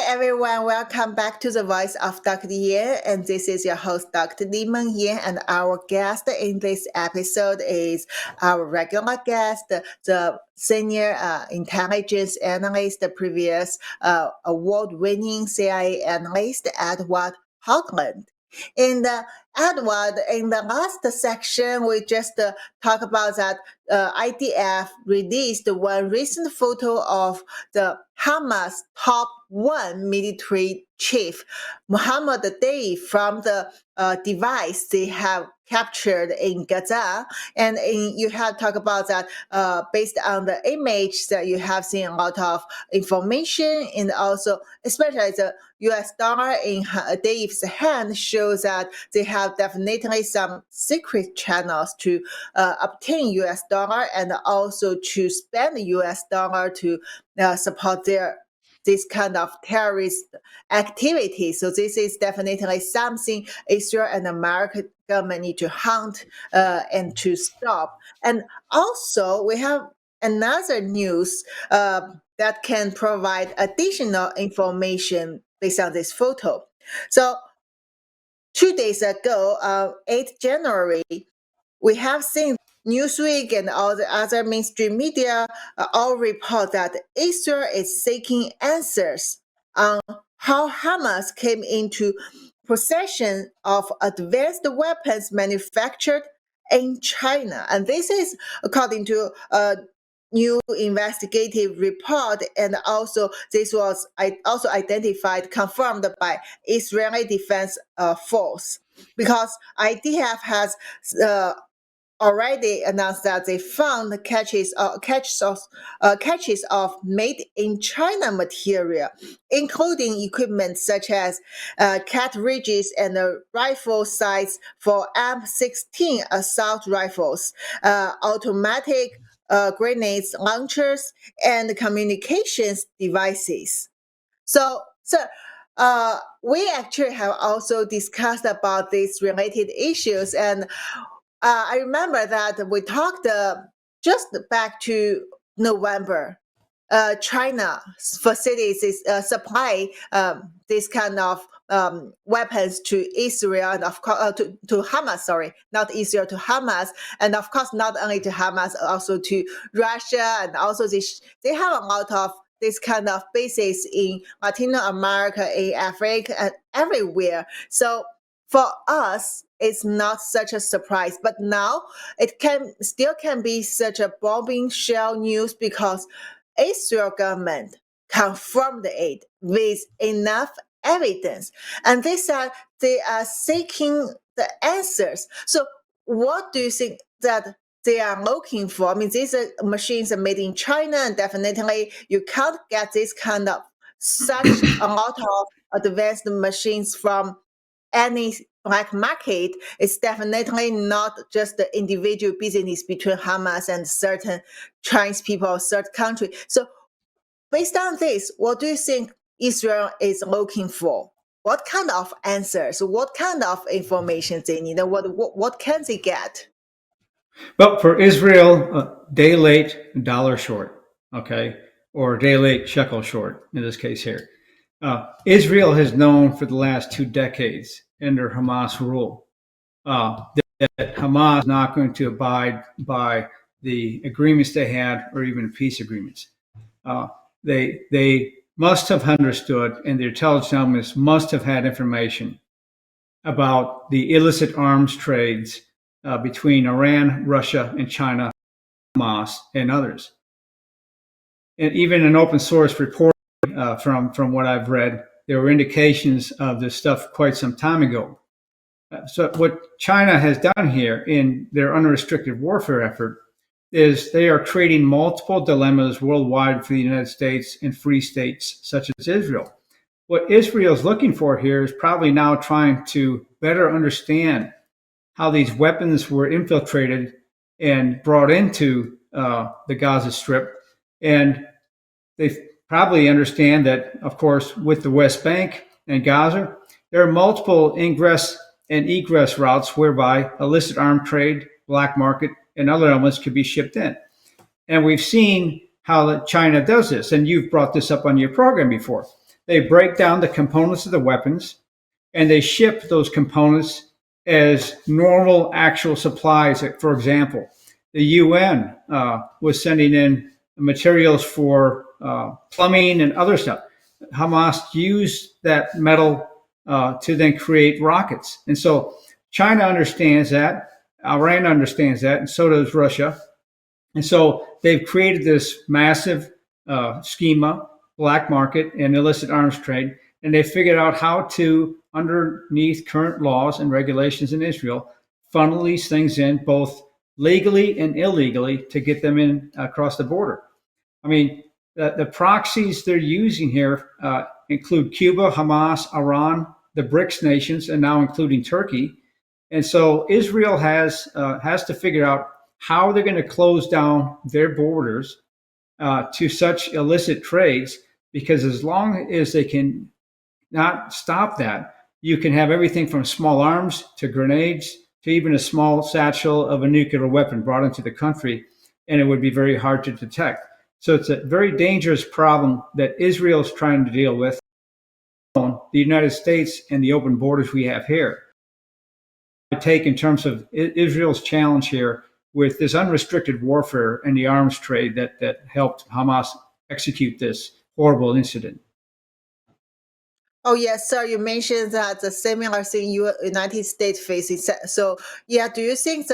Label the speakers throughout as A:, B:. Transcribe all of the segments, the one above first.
A: everyone, welcome back to the Voice of Dr. Yan, and this is your host, Dr. Li-Meng Yan, and our guest in this episode is our regular guest, the senior intelligence analyst, the previous award-winning CIA analyst, Edward Hoagland. And Edward, in the last section, we just talked about that IDF released one recent photo of the Hamas top one military chief, Mohammed Deif, from the device they have captured in Gaza. And you have talked about that based on the image that you have seen a lot of information, and also especially the US dollar in Deif's hand shows that they have definitely some secret channels to obtain US dollar and also to spend the US dollar to support this kind of terrorist activity. So this is definitely something Israel and America government need to hunt and to stop. And also we have another news that can provide additional information based on this photo. So 2 days ago, 8th January, we have seen Newsweek and all the other mainstream media all report that Israel is seeking answers on how Hamas came into possession of advanced weapons manufactured in China. And this is according to a new investigative report, and also this was also identified, confirmed by Israeli Defense Force, because IDF has already announced that they found catches of made in China material, including equipment such as cartridges and rifle sights for M16 assault rifles, automatic grenades launchers, and communications devices. So we actually have also discussed about these related issues, and I remember that we talked just back to November. China facilities supply this kind of weapons to Israel and of course to Hamas. Sorry, not Israel, to Hamas, and of course not only to Hamas, also to Russia, and also they have a lot of this kind of bases in Latin America, in Africa, and everywhere. So for us, it's not such a surprise, but now it can be such a bombing shell news because Israel government confirmed it with enough evidence, and they said they are seeking the answers. So what do you think that they are looking for? I mean, these machines are made in China, and definitely you can't get this kind of such a lot of advanced machines from any black market. Is definitely not just the individual business between Hamas and certain Chinese people or certain country. So based on this, what do you think Israel is looking for? What kind of answers? What kind of information they need? What can they get?
B: Well, for Israel, day late, dollar short, okay, or day late, shekel short in this case here. Israel has known for the last 2 decades under Hamas rule that Hamas is not going to abide by the agreements they had, or even peace agreements. They must have understood, and their intelligence elements must have had information about the illicit arms trades between Iran, Russia, and China, Hamas, and others. And even an open source report from what I've read, there were indications of this stuff quite some time ago. So what China has done here in their unrestricted warfare effort is they are creating multiple dilemmas worldwide for the United States and free states such as Israel. What Israel is looking for here is probably now trying to better understand how these weapons were infiltrated and brought into the Gaza Strip. And they probably understand that, of course, with the West Bank and Gaza, there are multiple ingress and egress routes whereby illicit arms trade, black market, and other elements could be shipped in. And we've seen how China does this, and you've brought this up on your program before. they break down the components of the weapons and they ship those components as normal actual supplies. For example, the UN was sending in materials for plumbing and other stuff. Hamas used that metal to then create rockets. And so China understands that, Iran understands that, and so does Russia. And so they've created this massive schema, black market, and illicit arms trade. And they figured out how to, underneath current laws and regulations in Israel, funnel these things in both legally and illegally to get them in across the border. I mean, the proxies they're using here include Cuba, Hamas, Iran, the BRICS nations, and now including Turkey. And so Israel has to figure out how they're going to close down their borders to such illicit trades, because as long as they can not stop that, you can have everything from small arms to grenades to even a small satchel of a nuclear weapon brought into the country, and it would be very hard to detect. So it's a very dangerous problem that Israel is trying to deal with. The United States and the open borders we have here. I take in terms of Israel's challenge here with this unrestricted warfare and the arms trade that helped Hamas execute this horrible incident.
A: Oh yes, sir. You mentioned that the similar thing United States faces. So yeah, do you think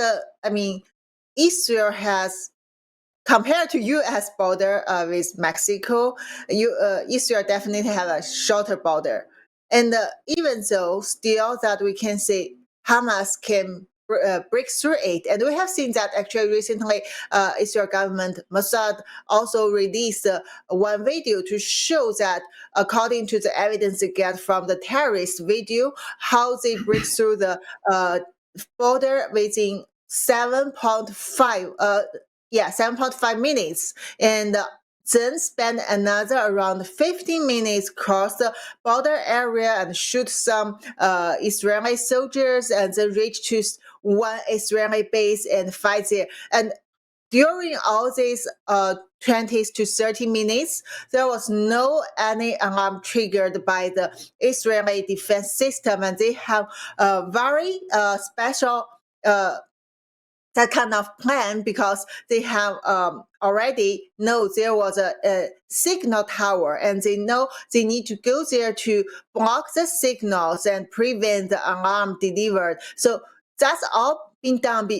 A: Israel has, compared to U.S. border with Mexico, Israel definitely have a shorter border, and even though still that we can say Hamas can break through it, and we have seen that actually recently, Israel government Mossad also released one video to show that according to the evidence they get from the terrorist video, how they break through the border within 7.5 minutes, and then spend another around 15 minutes cross the border area and shoot some Israeli soldiers, and then reach to one Israeli base and fight there. And during all these 20 to 30 minutes, there was no any alarm triggered by the Israeli defense system, and they have a very special that kind of plan, because they have already know there was a signal tower, and they know they need to go there to block the signals and prevent the alarm delivered. So that's all been done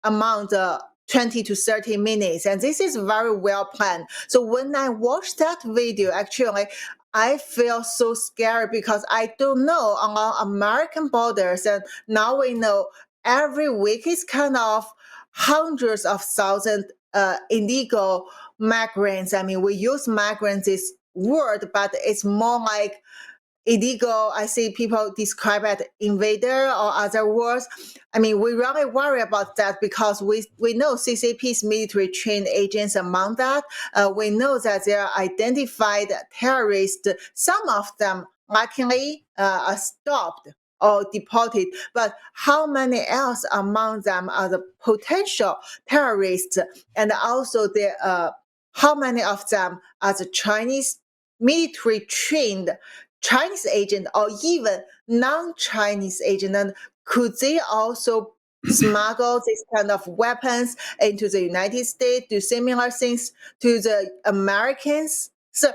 A: among the 20 to 30 minutes, and this is very well planned. So when I watched that video, actually I feel so scared, because I don't know along American borders, and now we know every week is kind of hundreds of thousands illegal migrants. I mean, we use migrants this word, but it's more like illegal. I see people describe it invader or other words. I mean, we really worry about that, because we know CCP's military trained agents among that. We know that there are identified terrorists. Some of them luckily are stopped or deported, but how many else among them are the potential terrorists, and also how many of them are the Chinese military trained Chinese agent or even non-Chinese agent, and could they also smuggle this kind of weapons into the United States, do similar things to the Americans? So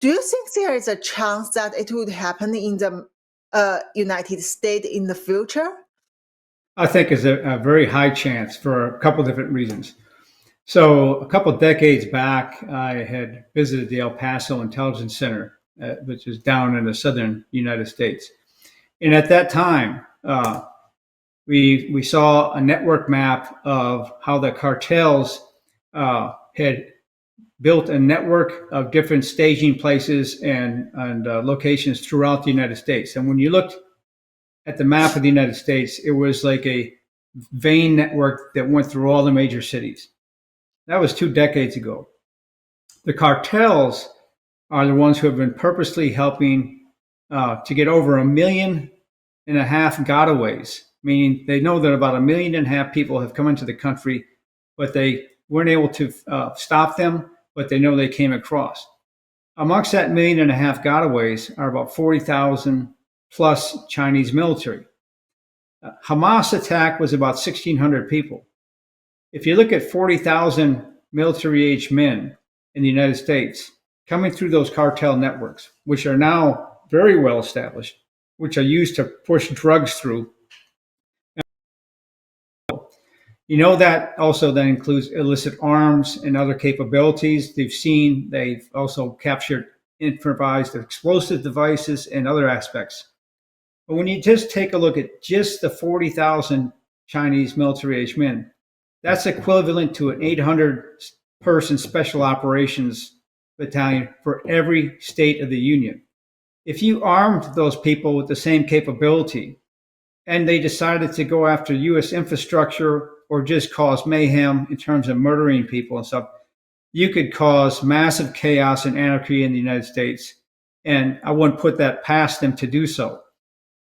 A: do you think there is a chance that it would happen in the United States in the future?
B: I think is a very high chance for a couple of different reasons. So a couple of decades back, I had visited the El Paso Intelligence Center, which is down in the southern United States. And at that time, we saw a network map of how the cartels had built a network of different staging places and locations throughout the United States. And when you looked at the map of the United States, it was like a vein network that went through all the major cities. That was 2 decades ago. The cartels are the ones who have been purposely helping to get over 1.5 million gotaways, meaning they know that about 1.5 million people have come into the country, but they weren't able to stop them, but they know they came across. Amongst that 1.5 million gotaways are about 40,000 plus Chinese military. Hamas attack was about 1,600 people. If you look at 40,000 military-aged men in the United States coming through those cartel networks, which are now very well established, which are used to push drugs through, that also then includes illicit arms and other capabilities. They've also captured improvised explosive devices and other aspects. But when you just take a look at just the 40,000 Chinese military-aged men, that's equivalent to an 800-person special operations battalion for every state of the union. If you armed those people with the same capability and they decided to go after U.S. infrastructure or just cause mayhem in terms of murdering people and stuff, you could cause massive chaos and anarchy in the United States. And I wouldn't put that past them to do so.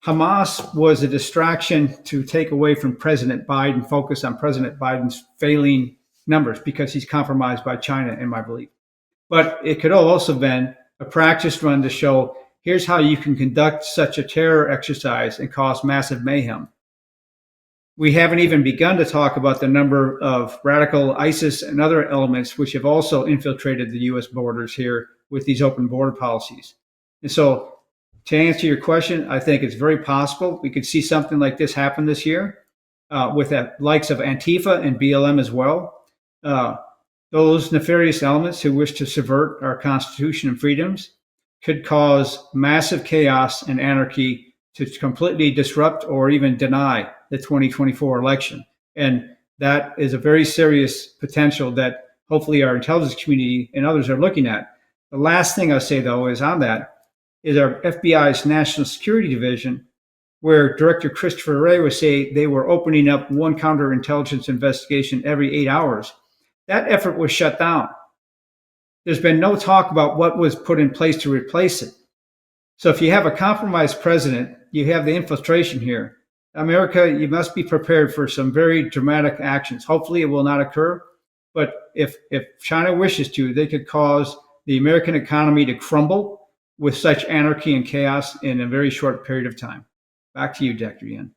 B: Hamas was a distraction to take away from President Biden, focus on President Biden's failing numbers because he's compromised by China, in my belief. But it could also have been a practice run to show here's how you can conduct such a terror exercise and cause massive mayhem. We haven't even begun to talk about the number of radical ISIS and other elements which have also infiltrated the U.S. borders here with these open border policies. And so to answer your question, I think it's very possible we could see something like this happen this year with the likes of Antifa and BLM as well. Those nefarious elements who wish to subvert our Constitution and freedoms could cause massive chaos and anarchy to completely disrupt or even deny the 2024 election. And that is a very serious potential that hopefully our intelligence community and others are looking at. The last thing I'll say, though, is on that is our FBI's National Security Division, where Director Christopher Wray was saying they were opening up one counterintelligence investigation every 8 hours. That effort was shut down. There's been no talk about what was put in place to replace it. So if you have a compromised president, you have the infiltration here. America, you must be prepared for some very dramatic actions. Hopefully it will not occur. But if China wishes to, they could cause the American economy to crumble with such anarchy and chaos in a very short period of time. Back to you, Dr. Yin.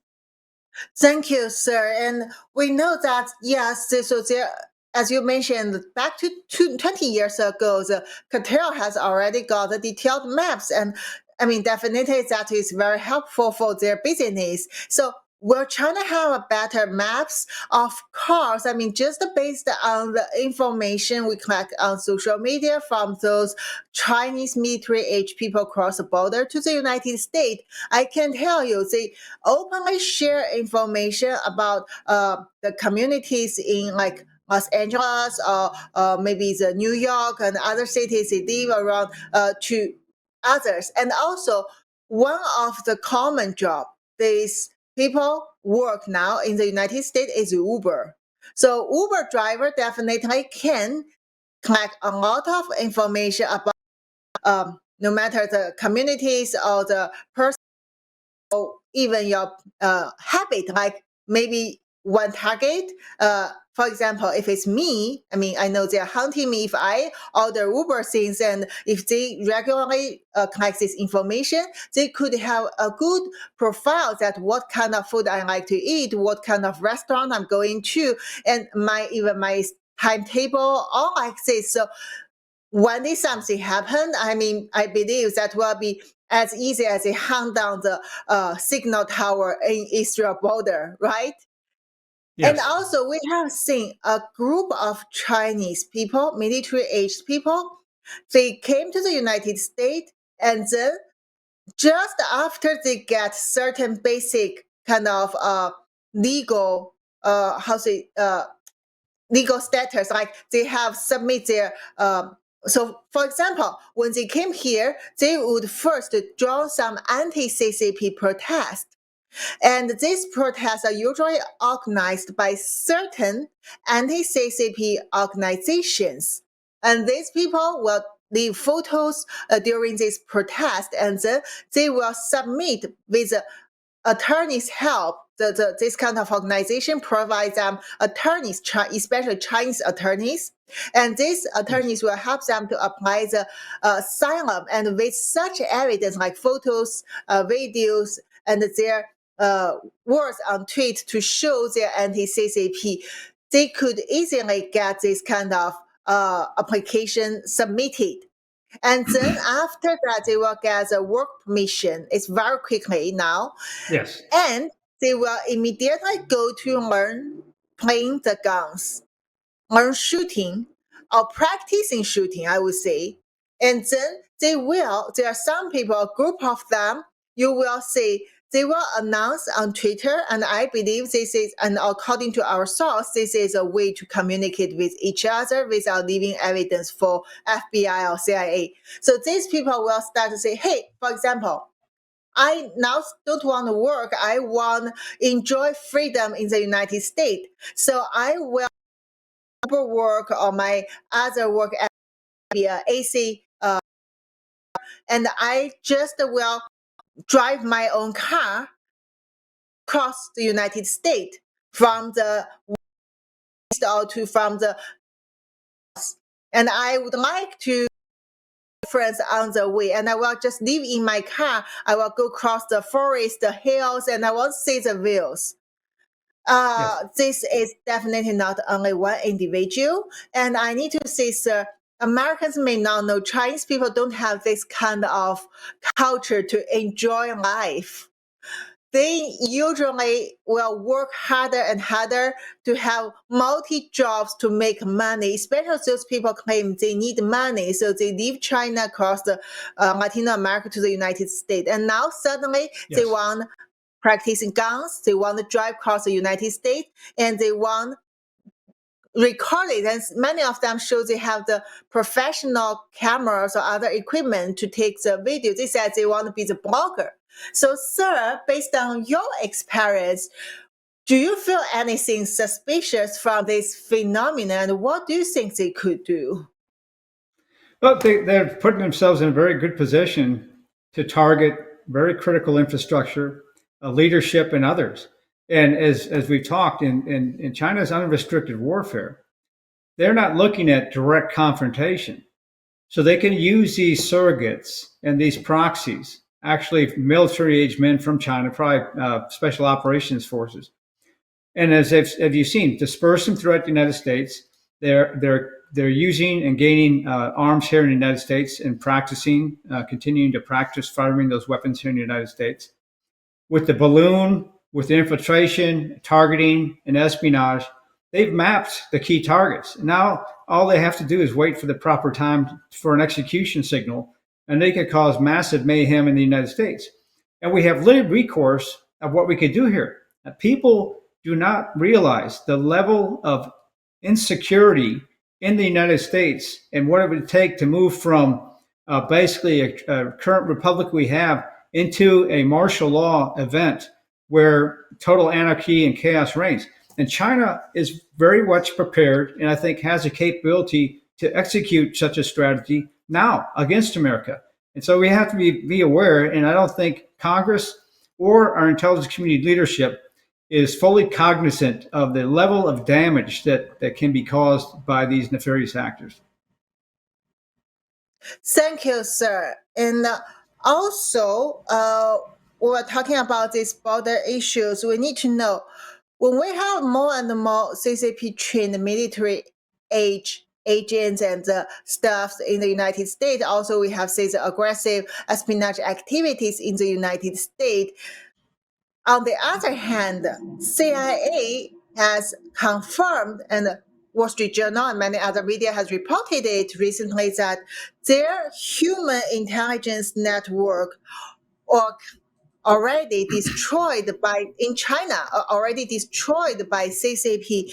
A: Thank you, sir. And we know that, yes, so there, as you mentioned, back to 20 years ago, the cartel has already got the detailed maps. And I mean, definitely that is very helpful for their business. So will China have a better maps? Of course. I mean, just based on the information we collect on social media from those Chinese military-aged people across the border to the United States, I can tell you they openly share information about the communities in like Los Angeles or maybe the New York and other cities they live around to others. And also, one of the common job these people work now in the United States is Uber. So Uber driver definitely can collect a lot of information about no matter the communities or the person or even your habit, like maybe one target. For example, if it's me, I mean, I know they're hunting me if I order Uber things, and if they regularly collect this information, they could have a good profile that what kind of food I like to eat, what kind of restaurant I'm going to, and even my timetable, all like this. So when this something happen, I mean, I believe that will be as easy as they hunt down the signal tower in Israel border, right?
B: Yes.
A: And also, we have seen a group of Chinese people, military-aged people, they came to the United States, and then just after they get certain basic kind of legal, legal status, like they have submit their so, for example, when they came here, they would first join some anti-CCP protest. And these protests are usually organized by certain anti-CCP organizations. And these people will leave photos during this protest, and then they will submit with attorneys help. This kind of organization provides them attorneys, especially Chinese attorneys, and these attorneys will help them to apply the asylum. And with such evidence like photos, videos, and their words on tweet to show their anti-CCP, they could easily get this kind of application submitted. And then after that, they will get a work permission. It's very quickly now.
B: Yes.
A: And they will immediately go to learn playing the guns, learn shooting, or practicing shooting, I would say. And then there are some people, a group of them, you will see, they will announce on Twitter, and I believe this is, and according to our source, this is a way to communicate with each other without leaving evidence for FBI or CIA. So these people will start to say, hey, for example, I now don't want to work. I want to enjoy freedom in the United States. So I will work or my other work at the AC, and I just will drive my own car across the United States from the west or from the, and I would like to friends on the way, and I will just live in my car. I will go across the forest, the hills, and I will see the views.
B: Yes.
A: This is definitely not only one individual. And I need to say, sir, Americans may not know Chinese people don't have this kind of culture to enjoy life. They usually will work harder and harder to have multi jobs to make money, especially those people claim they need money. So they leave China across the Latino America to the United States. And now suddenly they want practicing guns, they want to drive across the United States, and they want record it. And many of them show they have the professional cameras or other equipment to take the video. They said they want to be the blogger. So, sir, based on your experience, do you feel anything suspicious from this phenomenon? And what do you think they could do?
B: Well, they're putting themselves in a very good position to target very critical infrastructure, leadership, and others. And as we've talked, in China's unrestricted warfare, they're not looking at direct confrontation. So they can use these surrogates and these proxies, actually military-age men from China, probably special operations forces. And as you've seen, disperse them throughout the United States. They're using and gaining arms here in the United States and practicing, continuing to practice firing those weapons here in the United States. With the balloon, with the infiltration, targeting, and espionage, they've mapped the key targets. Now, all they have to do is wait for the proper time for an execution signal, and they could cause massive mayhem in the United States. And we have limited recourse of what we could do here. People do not realize the level of insecurity in the United States and what it would take to move from basically a current republic we have into a martial law event where total anarchy and chaos reigns. And China is very much prepared, and I think has a capability to execute such a strategy now against America. And so we have to be aware, and I don't think Congress or our intelligence community leadership is fully cognizant of the level of damage that can be caused by these nefarious actors.
A: Thank you, sir. And also, we're talking about these border issues. We need to know, when we have more and more CCP trained military age agents and staffs in the United States, also we have, say, the aggressive espionage activities in the United States. On the other hand, CIA has confirmed, and Wall Street Journal and many other media has reported it recently, that their human intelligence network already destroyed by in China, already destroyed by CCP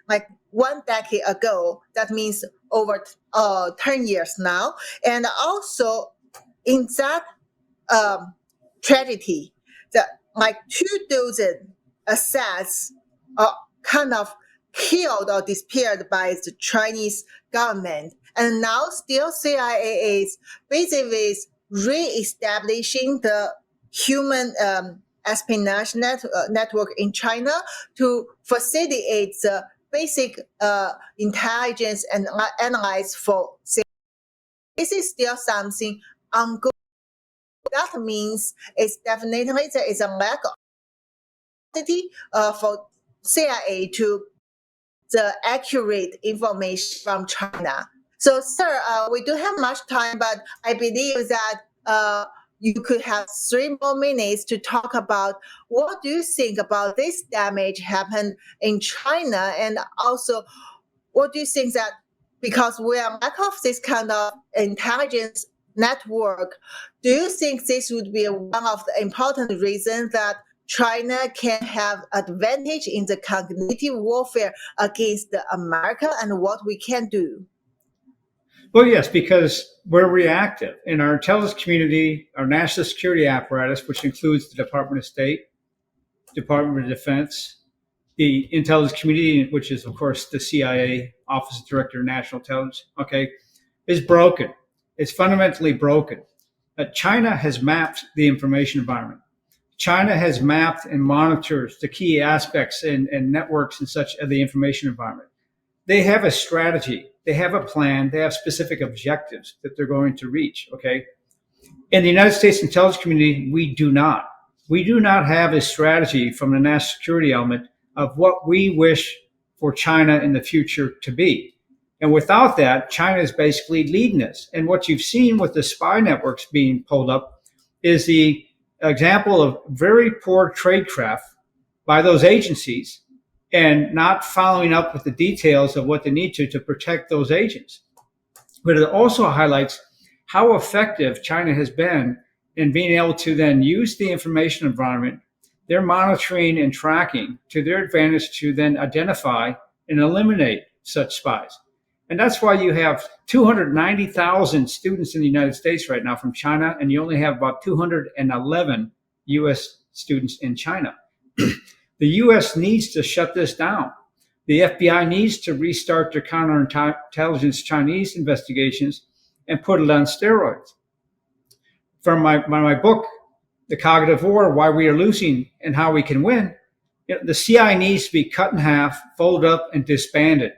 A: like 1 decade ago. That means over 10 years now. And also in that tragedy, that like 24 assets are kind of killed or disappeared by the Chinese government. And now still CIA is busy with re-establishing the human espionage network in China to facilitate the basic intelligence and analyze for safety. This is still something ongoing. That means it's definitely there is a lack of ability for CIA to the accurate information from China. So, sir, we don't have much time, but I believe that you could have 3 more minutes to talk about what do you think about this damage happened in China, and also what do you think that because we are lack of this kind of intelligence network, do you think this would be one of the important reasons that China can have advantage in the cognitive warfare against America, and what we can do?
B: Well, yes, because we're reactive. In our intelligence community, our national security apparatus, which includes the Department of State, Department of Defense, the intelligence community, which is, of course, the CIA, Office of Director of National Intelligence, okay, is broken. It's fundamentally broken. China has mapped the information environment. China has mapped and monitors the key aspects and networks and such of the information environment. They have a strategy. They have a plan. They have specific objectives that they're going to reach, okay? In the United States intelligence community, we do not. We do not have a strategy from the national security element of what we wish for China in the future to be. And without that, China is basically leading us. And what you've seen with the spy networks being pulled up is the example of very poor tradecraft by those agencies and not following up with the details of what they need to protect those agents. But it also highlights how effective China has been in being able to then use the information environment, their monitoring and tracking to their advantage to then identify and eliminate such spies. And that's why you have 290,000 students in the United States right now from China, and you only have about 211 U.S. students in China. The U.S. needs to shut this down. The FBI needs to restart their counterintelligence Chinese investigations and put it on steroids. From my book, The Cognitive War, Why We Are Losing and How We Can Win, the CIA needs to be cut in half, folded up, and disbanded.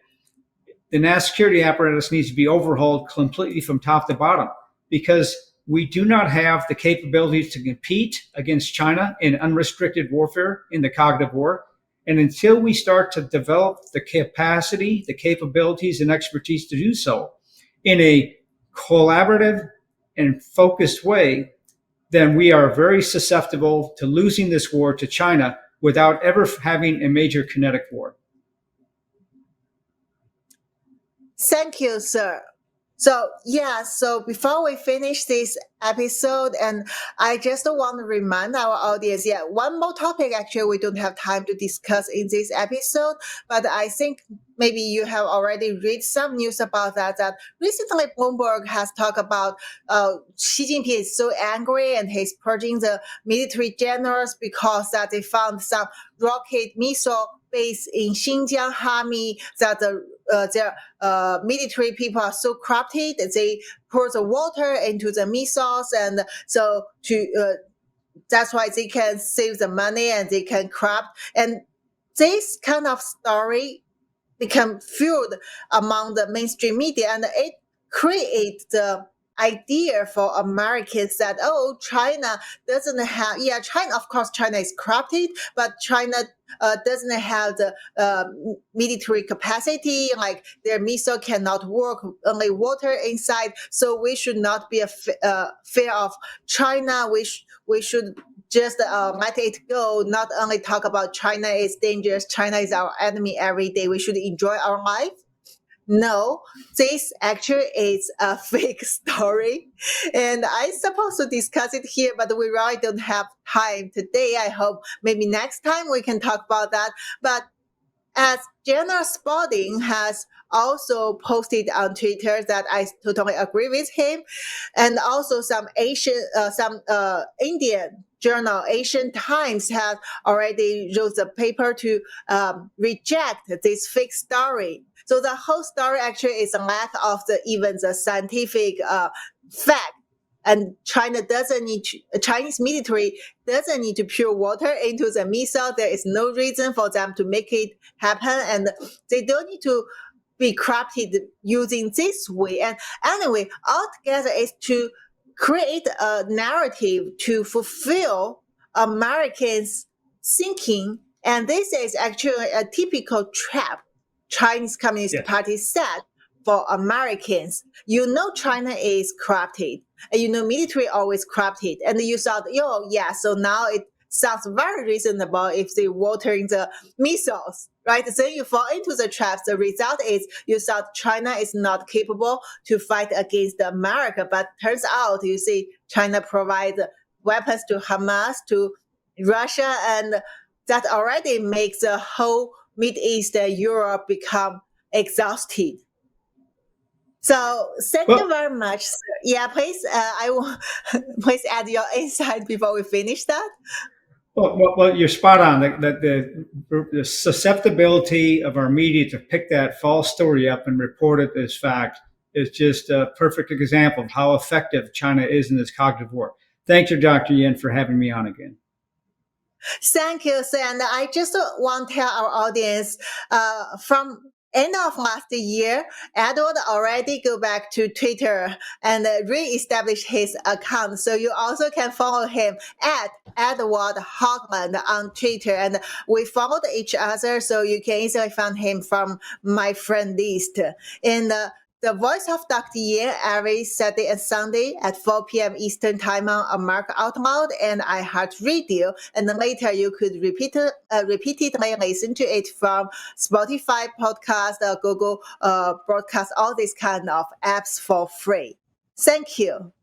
B: The national security apparatus needs to be overhauled completely from top to bottom because we do not have the capabilities to compete against China in unrestricted warfare in the cognitive war. And until we start to develop the capacity, the capabilities, and expertise to do so in a collaborative and focused way, then we are very susceptible to losing this war to China without ever having a major kinetic war.
A: Thank you, sir. So before we finish this episode, and I just want to remind our audience, one more topic actually we don't have time to discuss in this episode, but I think maybe you have already read some news about that recently Bloomberg has talked about Xi Jinping is so angry and he's purging the military generals because that they found some rocket missile base in Xinjiang, Hami, that their military people are so corrupted that they pour the water into the missiles, and so that's why they can save the money and they can corrupt. And this kind of story become fueled among the mainstream media, and it creates the idea for Americans that, China doesn't have, China, of course, China is corrupted, but China doesn't have the military capacity, like their missile cannot work, only water inside. So we should not be fear of China. We should just let it go, not only talk about China is dangerous, China is our enemy every day. We should enjoy our life. No, this actually is a fake story. And I supposed to discuss it here, but we really don't have time today. I hope maybe next time we can talk about that. But as General Spalding has also posted on Twitter that I totally agree with him, and also some Indian journal, Asian Times, has already wrote a paper to reject this fake story. So the whole story actually is a lack of even the scientific fact and Chinese military doesn't need to pour water into the missile. There is no reason for them to make it happen, and they don't need to be crafted using this way. And anyway, altogether is to create a narrative to fulfill Americans' thinking, and this is actually a typical trap Chinese Communist Party set for Americans. You know China is corrupted, and you know military always corrupted, and you thought, so now it sounds very reasonable if they watering the missiles, right? Then you fall into the trap. The result is you thought China is not capable to fight against America, but turns out, you see, China provides weapons to Hamas, to Russia, and that already makes the whole Middle East and Europe become exhausted. So thank you very much, sir. Yeah, please, I will please add your insight before we finish that.
B: Well, you're spot on. The susceptibility of our media to pick that false story up and report it as fact is just a perfect example of how effective China is in this cognitive war. Thank you, Dr. Yin, for having me on again.
A: Thank you, sir. And I just want to tell our audience, from end of last year, Edward already go back to Twitter and re-establish his account. So you also can follow him at Edward Hogland on Twitter. And we followed each other, so you can easily find him from my friend list. And the Voice of Dr. Yin every Saturday and Sunday at 4 p.m. Eastern Time on America Out Loud and iHeartRadio. And then later you could repeatedly listen to it from Spotify podcast, Google Broadcast, all these kind of apps for free. Thank you.